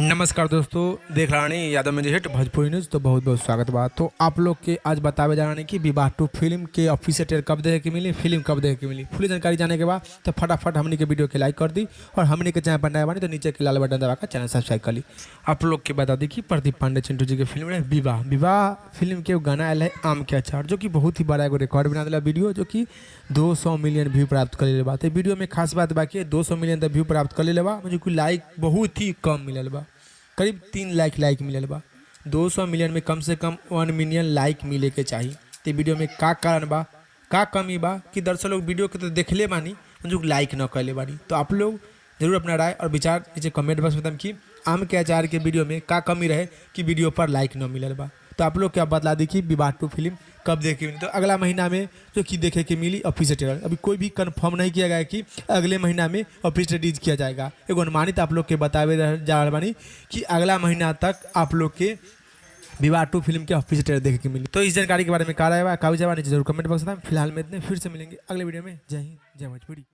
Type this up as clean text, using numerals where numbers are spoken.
नमस्कार दोस्तों, देख रहा नहीं यादव में हिट भोजपुरी न्यूज़। तो बहुत बहुत स्वागत बा। तो आप लोग के आज बतावे जा रहे हैं कि विवाह 2 फिल्म के ऑफिशियल ट्रेलर कब देखे के मिली, फिल्म कब देखे के मिली। पूरी जानकारी जाने के बाद तो फटाफट हमने के वीडियो के लाइक कर दी और हमने के चैनल पर नया बनी तो नीचे के लाल बटन दबाकर चैनल सब्सक्राइब कर ली। आप लोग के बता दी कि प्रदीप पांडे चिंटू जी की फिल्म है विवाह। विवाह फिल्म के गाना आया है आम के अचार, जो कि बहुत ही बड़ा एगो रिकॉर्ड बना दिला वीडियो, जो कि 200 मिलियन व्यू प्राप्त कर ले बा। तो वीडियो में खास बात बाकी 200 मिलियन तक व्यू प्राप्त कर ले बा, मुझे कोई लाइक बहुत ही कम मिलल बा, करीब 3 लाख मिलल बा। 200 मिलियन में कम से कम 1 मिलियन लाइक मिले के चाहिए। तो वीडियो में का कारण बा, का कमी बा कि दर्शक लोग वीडियो के तो देखले बानी, मुझे लाइक न कर ले बानी। तो आप लोग जरूर अपना राय और विचार नीचे कमेंट बॉक्स में बताएं कि आम के अचार के वीडियो में का कमी रहे कि वीडियो पर लाइक न मिलल बा। तो आप लोग क्या बतला दी कि विवाह 2 फिल्म कब देखे मिली। तो अगला महीना में जो कि देखे के मिली ऑफिशियल ट्रेलर। अभी कोई भी कंफर्म नहीं किया गया कि अगले महीना में ऑफिशियल रिलीज किया जाएगा। एगो अनुमानित आप लोग के बतावे जा रहा बानी कि अगला महीना तक आप लोग के विवाह 2 फिल्म के ऑफिशियल ट्रेलर देखे के मिली। तो इस जानकारी के बारे में कहा रहा है काफी जवाब नीचे जरूर कमेंट बॉक्स में। फिलहाल में इतने, फिर से मिलेंगे अगले वीडियो में। जय हिंद, जय भोजपुरी।